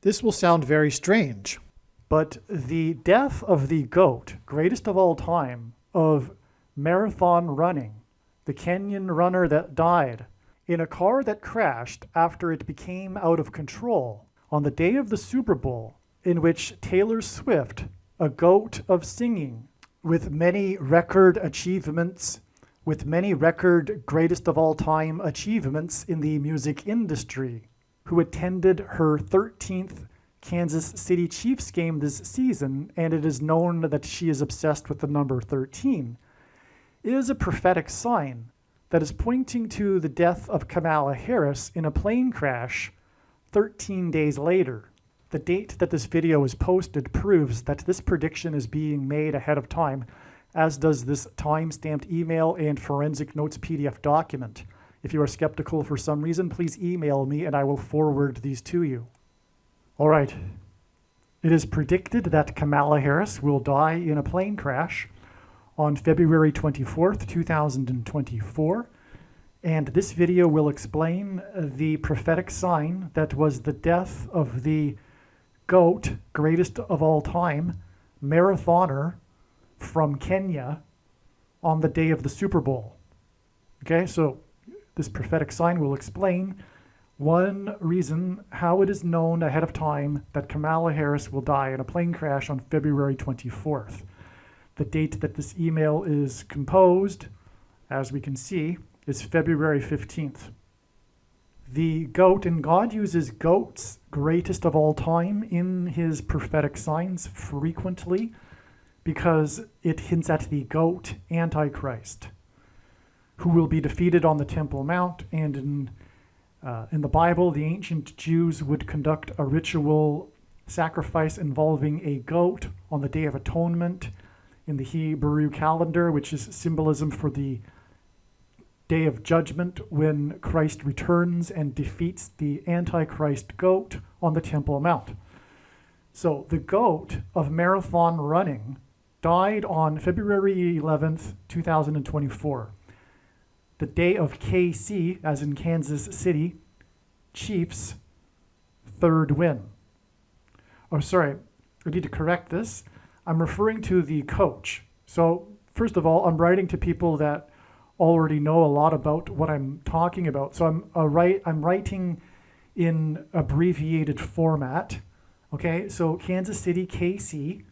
This will sound very strange, but the death of the GOAT, greatest of all time, of marathon running, the Kenyan runner that died in a car that crashed after it became out of control on the day of the Super Bowl, in which Taylor Swift, a GOAT of singing, with many record achievements, with many record greatest of all time achievements in the music industry, who attended her 13th Kansas City Chiefs game this season, and it is known that she is obsessed with the number 13, is a prophetic sign that is pointing to the death of Kamala Harris in a plane crash 13 days later. The date that this video is posted proves that this prediction is being made ahead of time, as does this time-stamped email and forensic notes PDF document. If you are skeptical for some reason, please email me and I will forward these to you. All right. It is predicted that Kamala Harris will die in a plane crash on February 24th, 2024. And this video will explain the prophetic sign that was the death of the GOAT, greatest of all time, marathoner from Kenya on the day of the Super Bowl. Okay, so this prophetic sign will explain one reason how it is known ahead of time that Kamala Harris will die in a plane crash on February 24th. The date that this email is composed, as we can see, is February 15th. The GOAT, and God uses GOATs, greatest of all time, in his prophetic signs frequently because it hints at the GOAT Antichrist, who will be defeated on the Temple Mount. And in the Bible, the ancient Jews would conduct a ritual sacrifice involving a goat on the Day of Atonement in the Hebrew calendar, which is symbolism for the Day of Judgment when Christ returns and defeats the Antichrist goat on the Temple Mount. So the GOAT of marathon running died on February 11th, 2024. The day of KC, as in Kansas City, Chiefs' third win. Oh, sorry, I need to correct this. I'm referring to the coach. So first of all, I'm writing to people that already know a lot about what I'm talking about. So I'm writing in abbreviated format. Okay, so Kansas City, KC,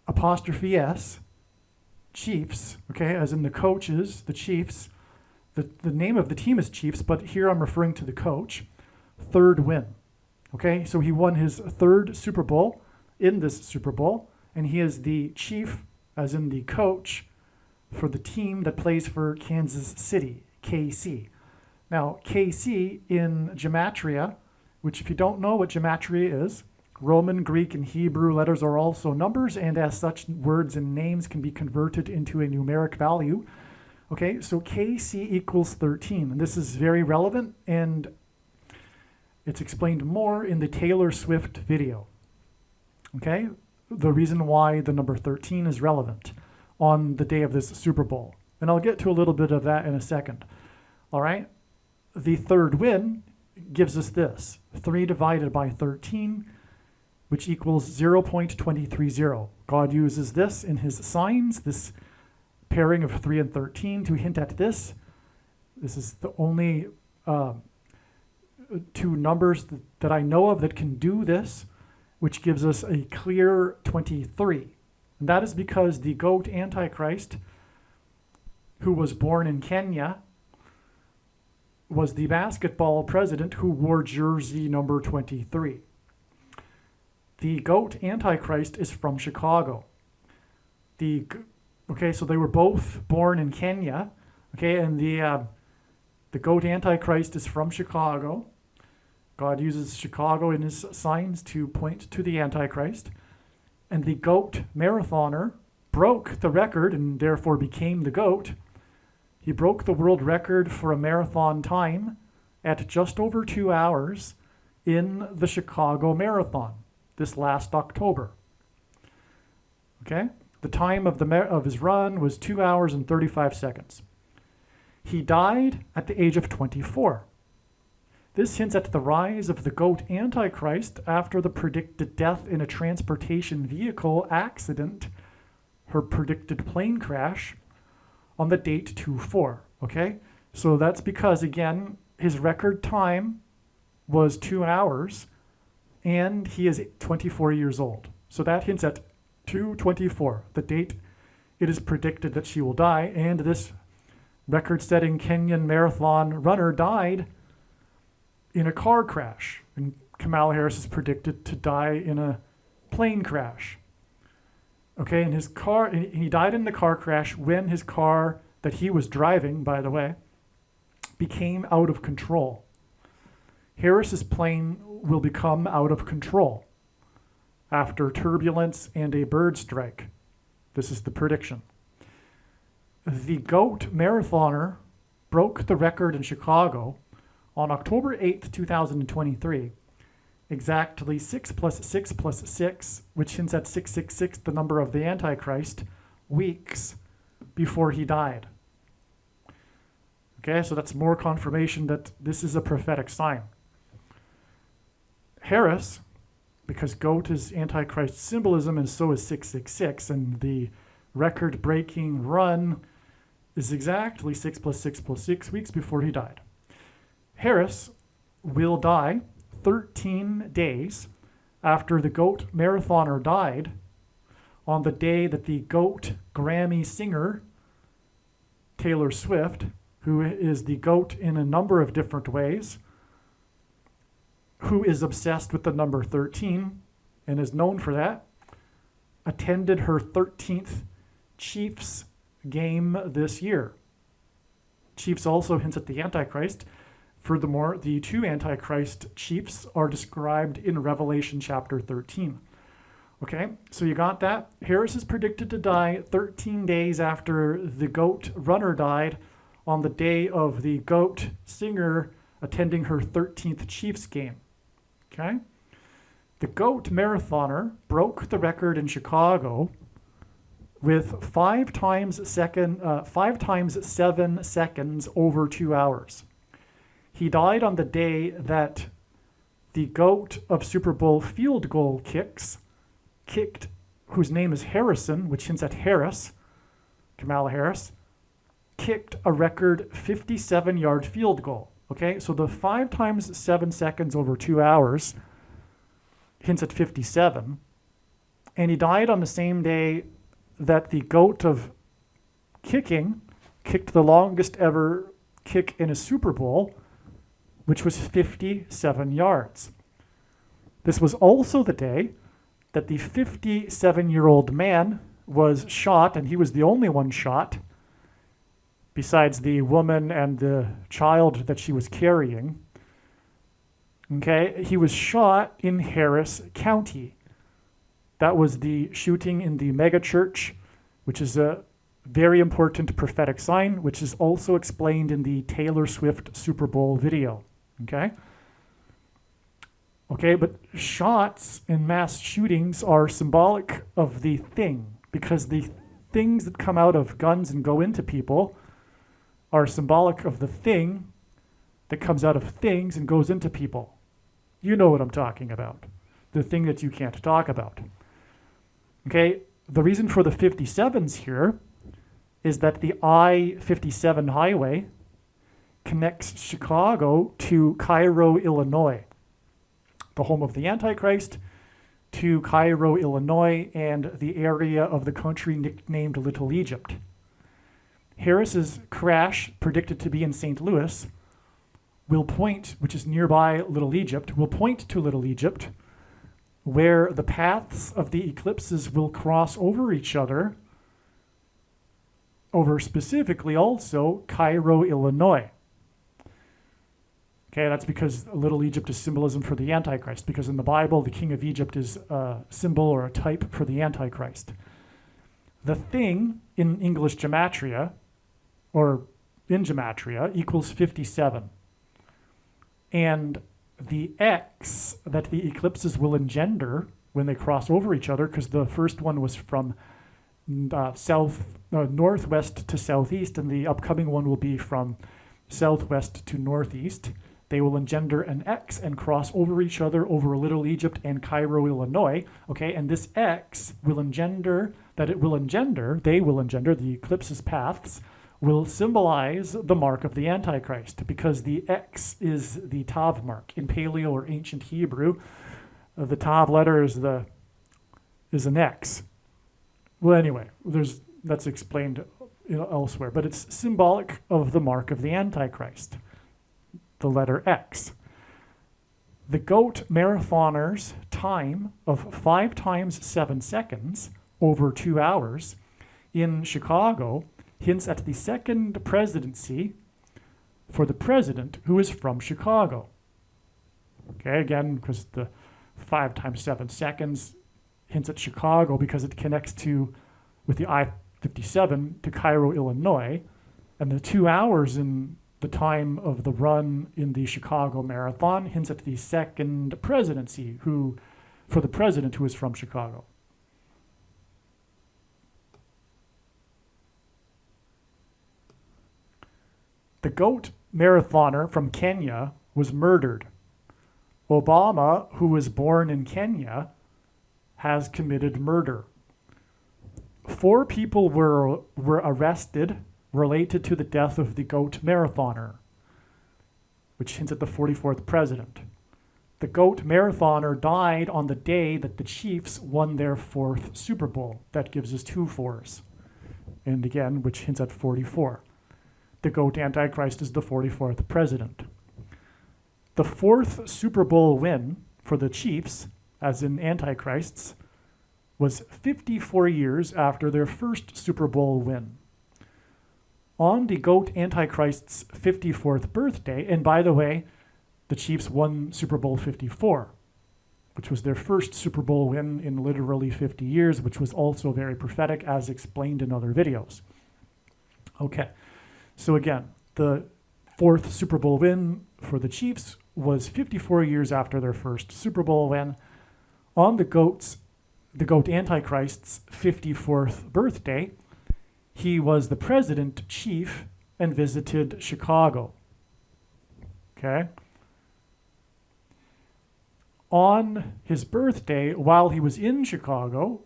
apostrophe S, Chiefs, okay, as in the coaches, the Chiefs. The name of the team is Chiefs, but here I'm referring to the coach. Third win, okay? So he won his third Super Bowl in this Super Bowl, and he is the chief, as in the coach, for the team that plays for Kansas City, KC. Now, KC in gematria, which if you don't know what gematria is, Roman, Greek, and Hebrew letters are also numbers, and as such, words and names can be converted into a numeric value. Okay, so KC equals 13, and this is very relevant, and it's explained more in the Taylor Swift video. Okay, the reason why the number 13 is relevant on the day of this Super Bowl. And I'll get to a little bit of that in a second. All right, the third win gives us this, 3 divided by 13, which equals 0.230. God uses this in his signs, this pairing of 3 and 13, to hint at this. This is the only two numbers that I know of that can do this, which gives us a clear 23. And that is because the GOAT Antichrist, who was born in Kenya, was the basketball president who wore jersey number 23. The GOAT Antichrist is from Chicago. Okay, so they were both born in Kenya. Okay, and the GOAT Antichrist is from Chicago. God uses Chicago in his signs to point to the Antichrist. And the GOAT marathoner broke the record and therefore became the GOAT. He broke the world record for a marathon time at just over 2 hours in the Chicago Marathon this last October. Okay? The time of his run was 2 hours and 35 seconds. He died at the age of 24. This hints at the rise of the GOAT Antichrist after the predicted death in a transportation vehicle accident, her predicted plane crash, on the date 2/4. Okay? So that's because, again, his record time was 2 hours, and he is 24 years old. So that hints at 2/24, the date it is predicted that she will die, and this record-setting Kenyan marathon runner died in a car crash, and Kamala Harris is predicted to die in a plane crash. Okay, and he died in the car crash when his car that he was driving, by the way, became out of control. Harris's plane will become out of control after turbulence and a bird strike. This is the prediction. The GOAT marathoner broke the record in Chicago on October 8th, 2023, exactly 6 plus 6 plus 6, which hints at 666, the number of the Antichrist, weeks before he died. Okay, so that's more confirmation that this is a prophetic sign. Harris, because GOAT is Antichrist symbolism and so is 666, and the record-breaking run is exactly 6 plus 6 plus 6 weeks before he died. Harris will die 13 days after the GOAT marathoner died on the day that the GOAT Grammy singer, Taylor Swift, who is the GOAT in a number of different ways, who is obsessed with the number 13 and is known for that, attended her 13th Chiefs game this year. Chiefs also hints at the Antichrist. Furthermore, the two Antichrist chiefs are described in Revelation chapter 13. Okay, so you got that? Harris is predicted to die 13 days after the GOAT runner died on the day of the GOAT singer attending her 13th Chiefs game. Okay? The GOAT marathoner broke the record in Chicago with 5 times 7 seconds over 2 hours. He died on the day that the GOAT of Super Bowl field goal kicked, whose name is Harrison, which hints at Harris, Kamala Harris, kicked a record 57-yard field goal. Okay, so the 5 times 7 seconds over 2 hours hints at 57. And he died on the same day that the GOAT of kicking kicked the longest ever kick in a Super Bowl, which was 57 yards. This was also the day that the 57-year-old man was shot, and he was the only one shot, besides the woman and the child that she was carrying. Okay, he was shot in Harris County. That was the shooting in the megachurch, which is a very important prophetic sign, which is also explained in the Taylor Swift Super Bowl video. Okay, but shots and mass shootings are symbolic of the thing, because the things that come out of guns and go into people are symbolic of the thing that comes out of things and goes into people. You know what I'm talking about. The thing that you can't talk about. Okay, the reason for the 57s here is that the I-57 highway connects Chicago to Cairo, Illinois, the home of the Antichrist, to Cairo, Illinois, and the area of the country nicknamed Little Egypt. Harris's crash, predicted to be in St. Louis, which is nearby Little Egypt, will point to Little Egypt, where the paths of the eclipses will cross over each other, over specifically also Cairo, Illinois. Okay, that's because Little Egypt is symbolism for the Antichrist, because in the Bible, the king of Egypt is a symbol or a type for the Antichrist. The thing in English gematria, or in gematria, equals 57. And the X that the eclipses will engender when they cross over each other, because the first one was from northwest to southeast, and the upcoming one will be from southwest to northeast. They will engender an X and cross over each other over Little Egypt and Cairo, Illinois. Okay, and this X will engender, they will engender, the eclipse's paths, will symbolize the mark of the Antichrist, because the X is the Tav mark. In Paleo or ancient Hebrew, the Tav letter is an X. Well, anyway, that's explained elsewhere, but it's symbolic of the mark of the Antichrist, the letter X. The GOAT marathoner's time of 5 times 7 seconds over 2 hours in Chicago hints at the second presidency for the president who is from Chicago. Okay, again, because the 5 times 7 seconds hints at Chicago because it connects with the I-57 to Cairo, Illinois, and the 2 hours in the time of the run in the Chicago Marathon hints at the second presidency for the president who is from Chicago. The GOAT marathoner from Kenya was murdered. Obama, who was born in Kenya, has committed murder. 4 people were arrested related to the death of the GOAT marathoner, which hints at the 44th president. The GOAT marathoner died on the day that the Chiefs won their 4th Super Bowl. That gives us 2 4s. And again, which hints at 44. The GOAT Antichrist is the 44th president. The 4th Super Bowl win for the Chiefs, as in Antichrists, was 54 years after their first Super Bowl win. On the GOAT Antichrist's 54th birthday, and by the way, the Chiefs won Super Bowl 54, which was their first Super Bowl win in literally 50 years, which was also very prophetic, as explained in other videos. Okay, so again, the 4th Super Bowl win for the Chiefs was 54 years after their first Super Bowl win. On the GOAT Antichrist's 54th birthday, he was the president chief and visited Chicago. Okay? On his birthday, while he was in Chicago,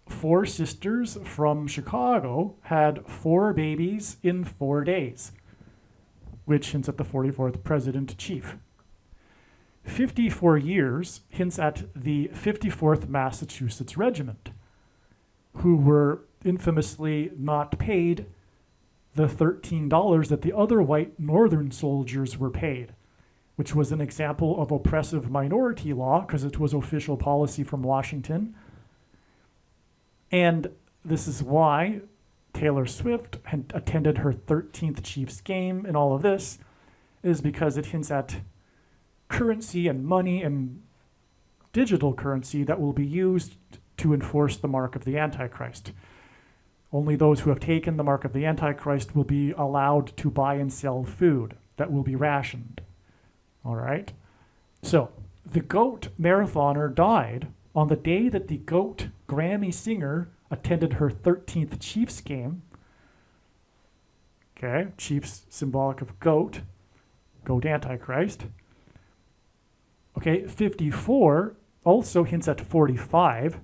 4 sisters from Chicago had 4 babies in 4 days, which hints at the 44th president chief. 54 years hints at the 54th Massachusetts Regiment, who were infamously not paid the $13 that the other white Northern soldiers were paid, which was an example of oppressive minority law because it was official policy from Washington. And this is why Taylor Swift had attended her 13th Chiefs game, and all of this is because it hints at currency and money and digital currency that will be used to enforce the mark of the Antichrist. Only those who have taken the mark of the Antichrist will be allowed to buy and sell food that will be rationed. All right? So, the GOAT marathoner died on the day that the GOAT Grammy singer attended her 13th Chiefs game. Okay, Chiefs symbolic of GOAT Antichrist. Okay, 54 also hints at 45,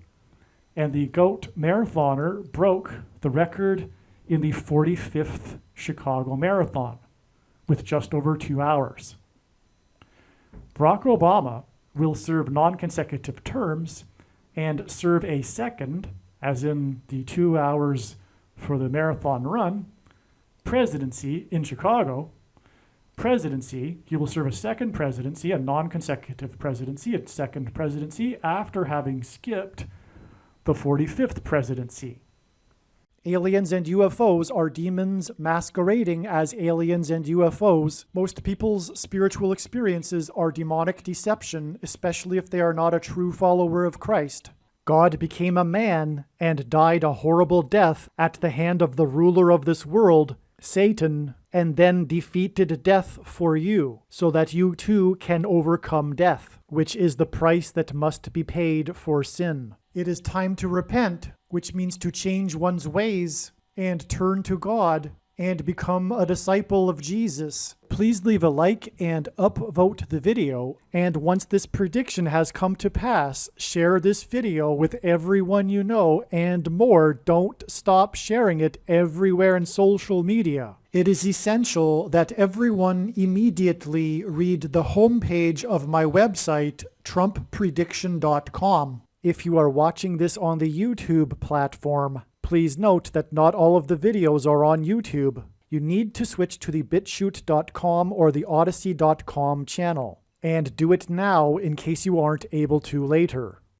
and the GOAT marathoner broke the record in the 45th Chicago Marathon with just over 2 hours. Barack Obama will serve non-consecutive terms and serve a second, as in the 2 hours for the marathon run, presidency in Chicago. Presidency, he will serve a second presidency, a non-consecutive presidency, a second presidency, after having skipped the 45th presidency. Aliens and UFOs are demons masquerading as aliens and UFOs. Most people's spiritual experiences are demonic deception, especially if they are not a true follower of Christ. God became a man and died a horrible death at the hand of the ruler of this world, Satan, and then defeated death for you, so that you too can overcome death, which is the price that must be paid for sin. It is time to repent, which means to change one's ways and turn to God and become a disciple of Jesus. Please leave a like and upvote the video. And once this prediction has come to pass, share this video with everyone you know, and more. Don't stop sharing it everywhere in social media. It is essential that everyone immediately read the homepage of my website, TrumpPrediction.com. If you are watching this on the YouTube platform, please note that not all of the videos are on YouTube. You need to switch to the BitChute.com or the Odyssey.com channel. And do it now in case you aren't able to later.